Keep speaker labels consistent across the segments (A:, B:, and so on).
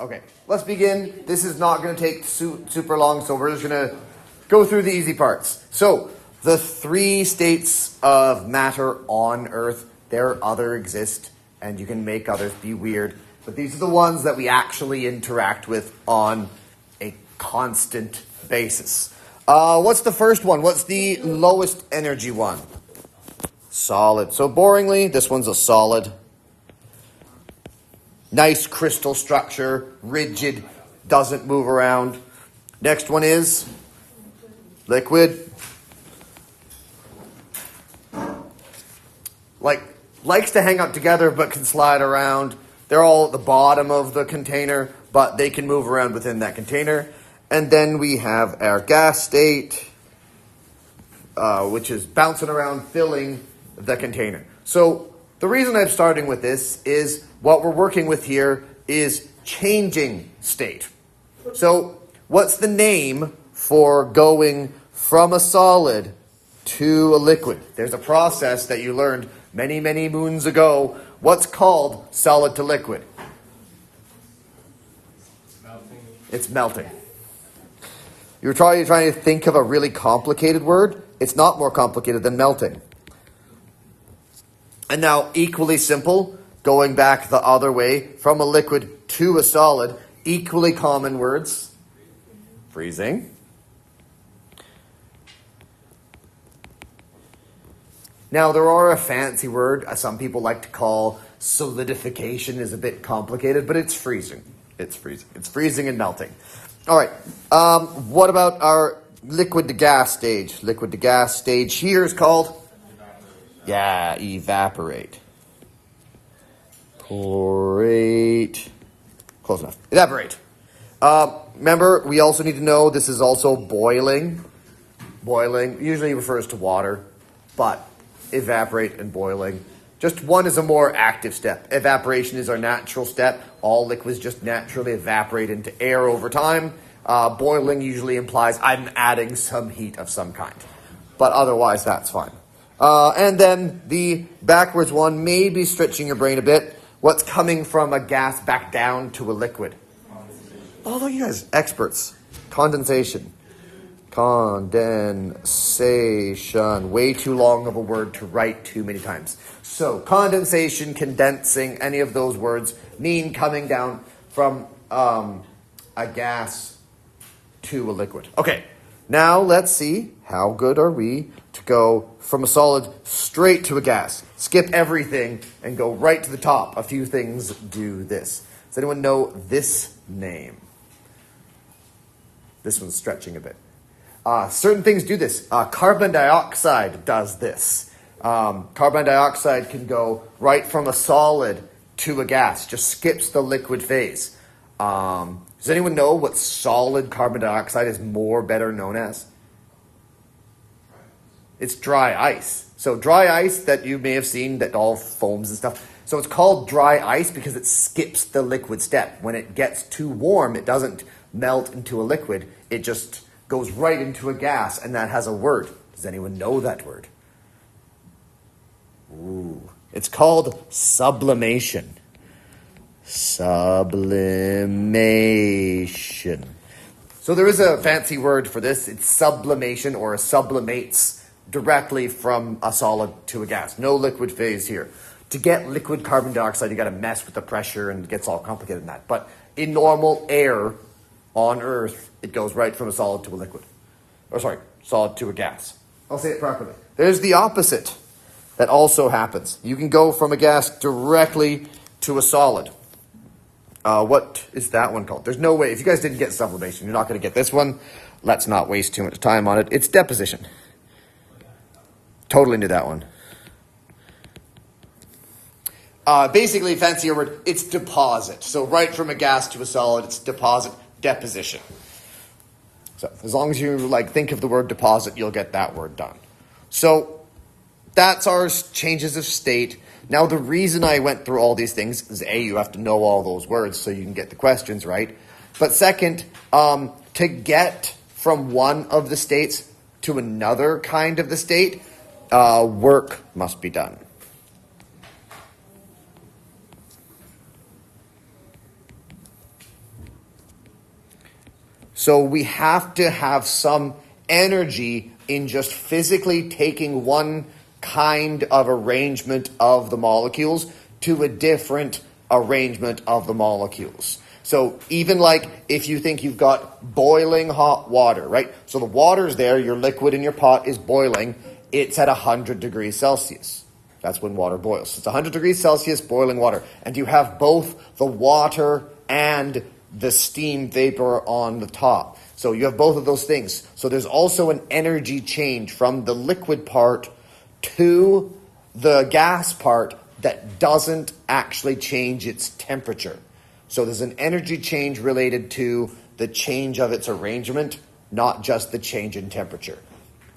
A: Okay, let's begin. This is not going to take super long, so we're just going to go through the easy parts. So, the three states of matter on Earth, other exist, and you can make others be weird, but these are the ones that we actually interact with on a constant basis. What's the first one? What's the lowest energy one? Solid. So boringly, this one's a solid. Nice crystal structure, rigid, doesn't move around. Next one is liquid. Likes to hang out together but can slide around. They're all at the bottom of the container, but they can move around within that container. And then we have our gas state, which is bouncing around, filling the container. So the reason I'm starting with this is what we're working with here is changing state. So what's the name for going from a solid to a liquid? There's a process that you learned many, many moons ago. What's called solid to liquid?
B: Melting.
A: It's melting. You're trying to think of a really complicated word. It's not more complicated than melting. And now, equally simple, going back the other way, from a liquid to a solid, equally common words. Freezing. Now, there are a fancy word, some people like to call solidification, is a bit complicated, but it's freezing. It's freezing. It's freezing and melting. All right. What about our liquid to gas stage? Liquid to gas stage here is called? Evaporate. Chlorate. Close enough. Evaporate. Remember, we also need to know this is also boiling. Boiling usually refers to water, but evaporate and boiling. Just one is a more active step. Evaporation is our natural step. All liquids just naturally evaporate into air over time. Boiling usually implies I'm adding some heat of some kind. But otherwise, that's fine. And then the backwards one may be stretching your brain a bit. What's coming from a gas back down to a liquid? Oh, you guys, experts. Condensation. Condensation. Way too long of a word to write too many times. So, condensation, condensing, any of those words mean coming down from a gas to a liquid. Okay, now let's see how good are we to go from a solid straight to a gas. Skip everything and go right to the top. A few things do this. Does anyone know this name? This one's stretching a bit. Certain things do this. Carbon dioxide does this. Carbon dioxide can go right from a solid to a gas. Just skips the liquid phase. Does anyone know what solid carbon dioxide is better known as? It's dry ice. So dry ice that you may have seen that all foams and stuff. So it's called dry ice because it skips the liquid step. When it gets too warm, it doesn't melt into a liquid. It just goes right into a gas, and that has a word. Does anyone know that word? Ooh. It's called sublimation. Sublimation. So there is a fancy word for this. It's sublimation, or sublimates directly from a solid to a gas. No liquid phase here. To get liquid carbon dioxide, you got to mess with the pressure, and it gets all complicated in that. But in normal air on Earth, it goes right from a solid to a liquid. Solid to a gas. I'll say it properly. There's the opposite that also happens. You can go from a gas directly to a solid. What is that one called? There's no way. If you guys didn't get sublimation, you're not going to get this one. Let's not waste too much time on it. It's deposition. Totally knew that one. Basically, fancier word, it's deposit. So right from a gas to a solid, it's deposit, deposition. So as long as you think of the word deposit, you'll get that word done. So that's our changes of state. Now, the reason I went through all these things is A, you have to know all those words so you can get the questions right. But second, to get from one of the states to another kind of the state, work must be done. So we have to have some energy in just physically taking one kind of arrangement of the molecules to a different arrangement of the molecules. So even like if you think you've got boiling hot water, right? So the water's there, your liquid in your pot is boiling. It's at 100 degrees Celsius. That's when water boils. It's 100 degrees Celsius boiling water. And you have both the water and the steam vapor on the top. So you have both of those things. So there's also an energy change from the liquid part to the gas part that doesn't actually change its temperature. So there's an energy change related to the change of its arrangement, not just the change in temperature.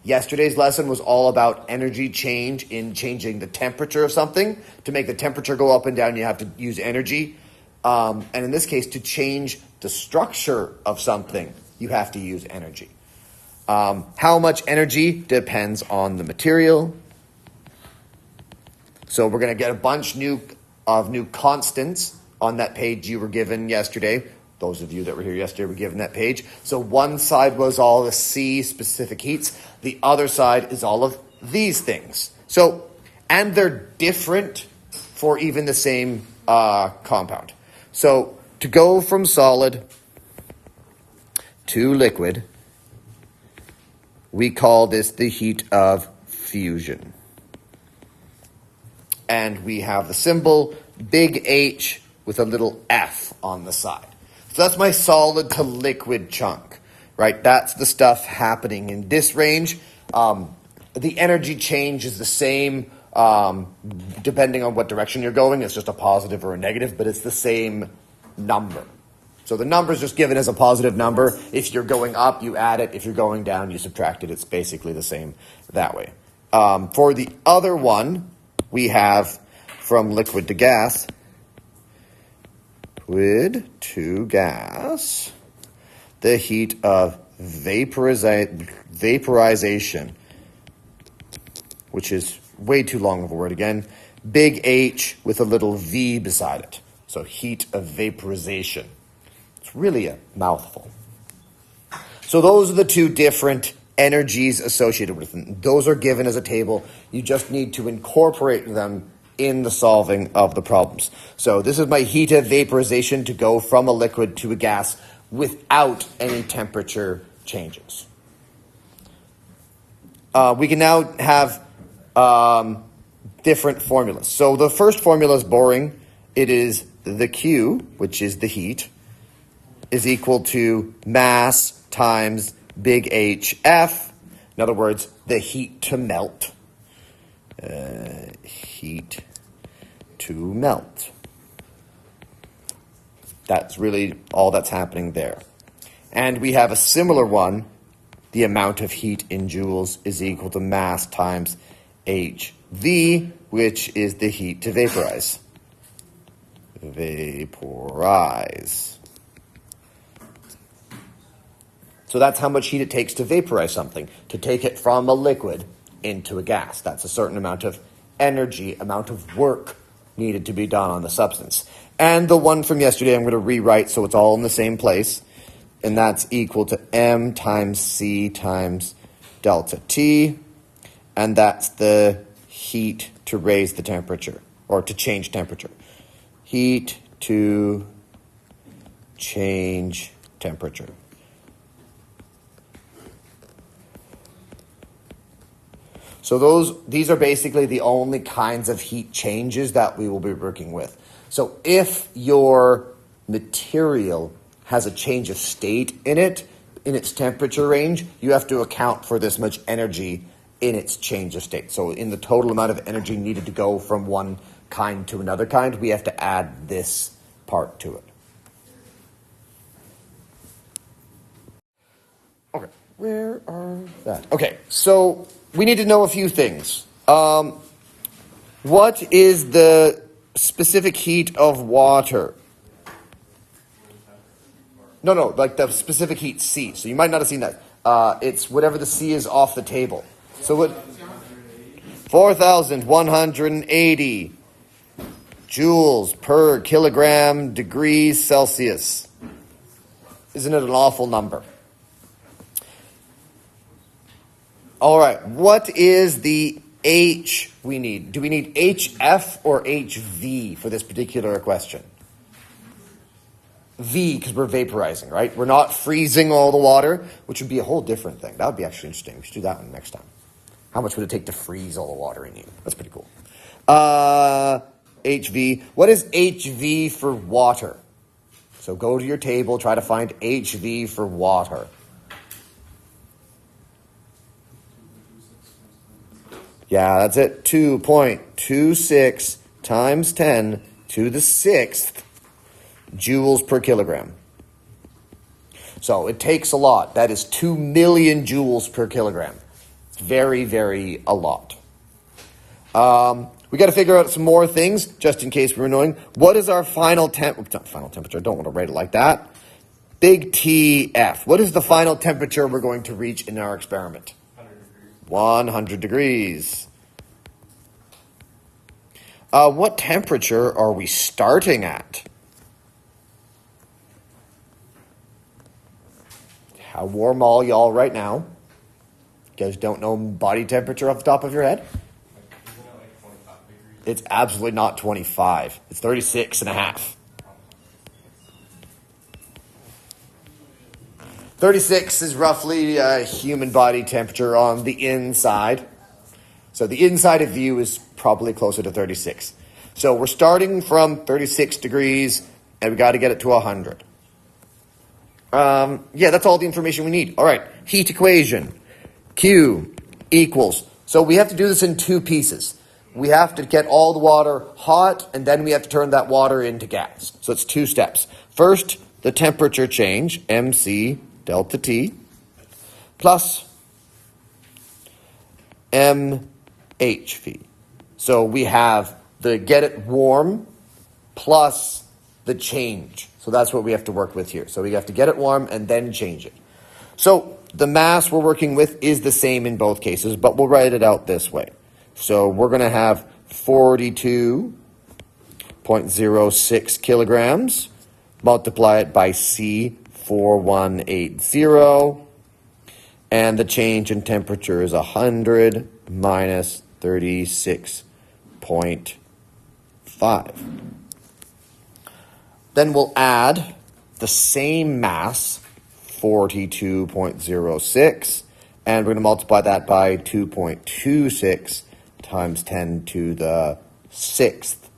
A: Yesterday's lesson was all about energy change in changing the temperature of something. To make the temperature go up and down, you have to use energy. And in this case, to change the structure of something, you have to use energy. How much energy depends on the material. So we're going to get a bunch of new constants on that page you were given yesterday. Those of you that were here yesterday were given that page. So one side was all the C specific heats. The other side is all of these things. So, and they're different for even the same compound. So to go from solid to liquid, we call this the heat of fusion. And we have the symbol big H with a little F on the side. So that's my solid to liquid chunk, right? That's the stuff happening in this range. The energy change is the same depending on what direction you're going. It's just a positive or a negative, but it's the same number. So the number is just given as a positive number. If you're going up, you add it. If you're going down, you subtract it. It's basically the same that way. For the other one, we have from liquid to gas. Liquid to gas, the heat of vaporization, which is way too long of a word again. Big H with a little V beside it. So heat of vaporization. It's really a mouthful. So those are the two different energies associated with them. Those are given as a table. You just need to incorporate them in the solving of the problems. So this is my heat of vaporization to go from a liquid to a gas without any temperature changes. We can now have different formulas. So the first formula is boring. It is the Q, which is the heat, is equal to mass times big HF. In other words, the heat to melt. Heat to melt. That's really all that's happening there. And we have a similar one. The amount of heat in joules is equal to mass times HV, which is the heat to vaporize. Vaporize. So that's how much heat it takes to vaporize something, to take it from a liquid into a gas. That's a certain amount of energy, amount of work needed to be done on the substance. And the one from yesterday I'm going to rewrite so it's all in the same place. And that's equal to M times C times delta T. And that's the heat to raise the temperature, or to change temperature. Heat to change temperature. So these are basically the only kinds of heat changes that we will be working with. So if your material has a change of state in it, in its temperature range, you have to account for this much energy in its change of state. So in the total amount of energy needed to go from one kind to another kind, we have to add this part to it. Okay, where are that? Okay, so we need to know a few things. What is the specific heat of water? No, like the specific heat C. So you might not have seen that. It's whatever the C is off the table. So what? 4,180 joules per kilogram degrees Celsius. Isn't it an awful number? All right, what is the H we need? Do we need HF or HV for this particular question? V, because we're vaporizing, right? We're not freezing all the water, which would be a whole different thing. That would be actually interesting. We should do that one next time. How much would it take to freeze all the water in you? That's pretty cool. HV. What is HV for water? So go to your table, try to find HV for water. Yeah, that's it. 2.26 times 10 to the 6th joules per kilogram. So it takes a lot. That is 2 million joules per kilogram. It's very, very a lot. We got to figure out some more things, just in case we're annoying. What is our final temperature? I don't want to write it like that. Big TF. What is the final temperature we're going to reach in our experiment? 100 degrees. What temperature are we starting at? How warm all y'all right now? You guys don't know body temperature off the top of your head? It's absolutely not 25. It's 36 and a half. 36 is roughly human body temperature on the inside. So the inside of you is probably closer to 36. So we're starting from 36 degrees, and we got to get it to 100. Yeah, that's all the information we need. All right, heat equation. Q equals. So we have to do this in two pieces. We have to get all the water hot, and then we have to turn that water into gas. So it's two steps. First, the temperature change, MC delta T, plus MHV. So we have the get it warm plus the change. So that's what we have to work with here. So we have to get it warm and then change it. So the mass we're working with is the same in both cases, but we'll write it out this way. So we're going to have 42.06 kilograms, multiply it by C4180, and the change in temperature is 100 minus 36.5. Then we'll add the same mass, 42.06, and we're going to multiply that by 2.26 times 10 to the 6th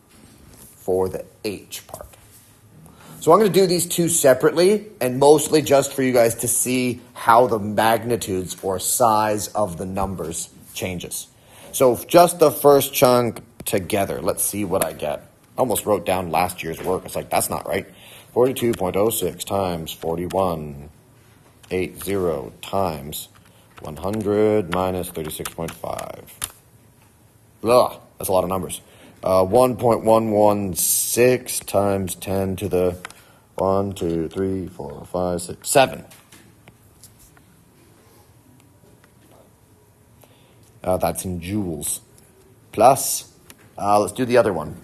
A: for the H part. So I'm going to do these two separately, and mostly just for you guys to see how the magnitudes or size of the numbers changes. So just the first chunk together, let's see what I get. I almost wrote down last year's work. It's like, that's not right. 42.06 times 4180 times 100 minus 36.5. Ugh, that's a lot of numbers. 1.116 times 10 to the 1, 2, 3, 4, 5, 6, 7. That's in joules. Plus, let's do the other one.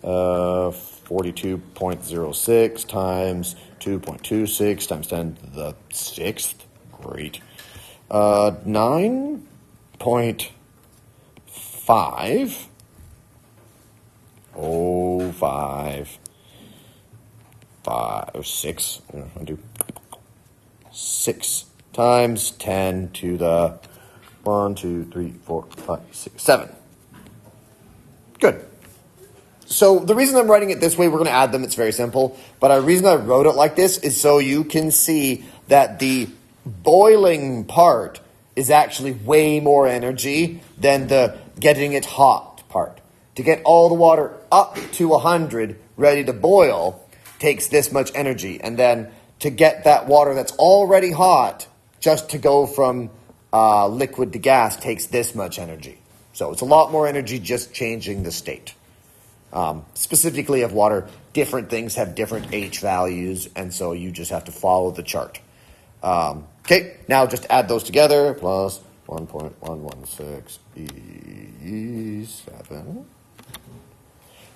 A: 42.06 times 2.26 times 10 to the 6th. Great. 9.5. Oh, 5. 6. I do 6 times 10 to the 1, 2, 3, 4, 5, 6, 7. Good. So the reason I'm writing it this way, we're going to add them. It's very simple. But the reason I wrote it like this is so you can see that the boiling part is actually way more energy than the getting it hot part. To get all the water up to 100, ready to boil, takes this much energy. And then to get that water that's already hot, just to go from liquid to gas, takes this much energy. So it's a lot more energy just changing the state. Specifically of water, different things have different H values, and so you just have to follow the chart. Okay, now just add those together, plus 1.116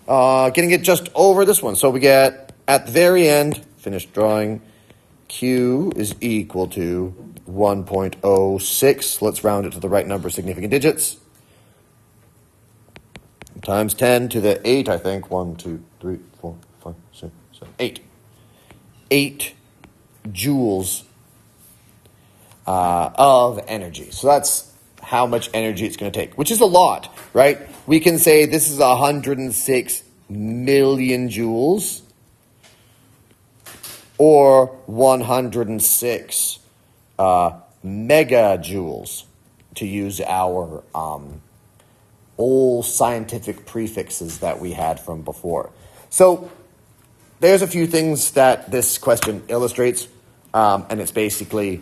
A: B7. Getting it just over this one. So we get, at the very end, finished drawing, Q is equal to 1.06. Let's round it to the right number, significant digits. Times 10 to the 8, I think. 1, 2, 3, 4, 5, 6, 7, 8. 8 joules of energy. So that's how much energy it's going to take, which is a lot, right? We can say this is 106 million joules or 106 megajoules, to use our old scientific prefixes that we had from before. So there's a few things that this question illustrates, and it's basically,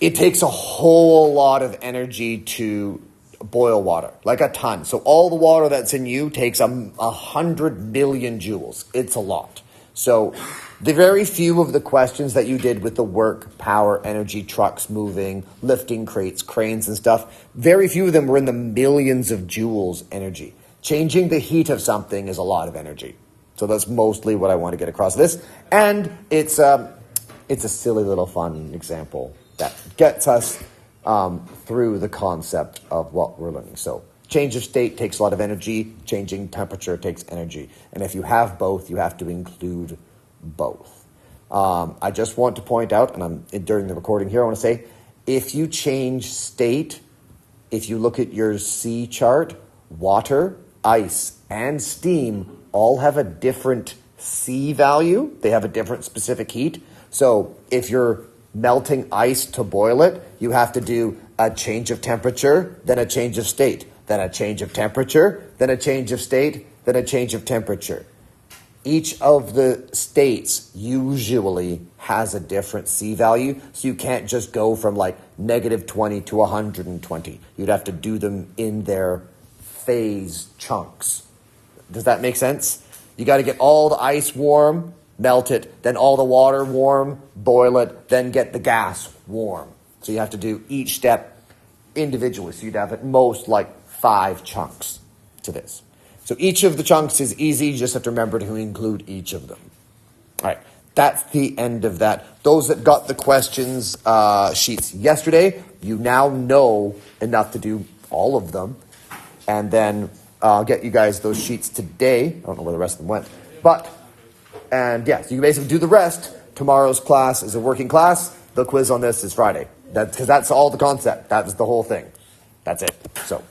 A: it takes a whole lot of energy to boil water, like a ton. So all the water that's in you takes 100 million joules. It's a lot. So the very few of the questions that you did with the work, power, energy, trucks moving, lifting crates, cranes and stuff, very few of them were in the millions of joules energy. Changing the heat of something is a lot of energy. So that's mostly what I want to get across this. And it's a silly little fun example that gets us through the concept of what we're learning. So change of state takes a lot of energy. Changing temperature takes energy. And if you have both, you have to include both. I just want to point out, and during the recording here, I want to say, if you change state, if you look at your C chart, water, ice, and steam all have a different C value. They have a different specific heat. So if you're melting ice to boil it, you have to do a change of temperature, then a change of state, then a change of temperature, then a change of state, then a change of temperature. Each of the states usually has a different C value, so you can't just go from like -20 to 120. You'd have to do them in their phase chunks. Does that make sense? You got to get all the ice warm, melt it, then all the water warm, boil it, then get the gas warm. So you have to do each step individually. So you'd have at most like 5 chunks to this. So each of the chunks is easy. You just have to remember to include each of them. All right, that's the end of that. Those that got the questions sheets yesterday, you now know enough to do all of them. And then I'll get you guys those sheets today. I don't know where the rest of them went. And yeah, so you can basically do the rest. Tomorrow's class is a working class. The quiz on this is Friday. Because that's all the concept. That's the whole thing. That's it. So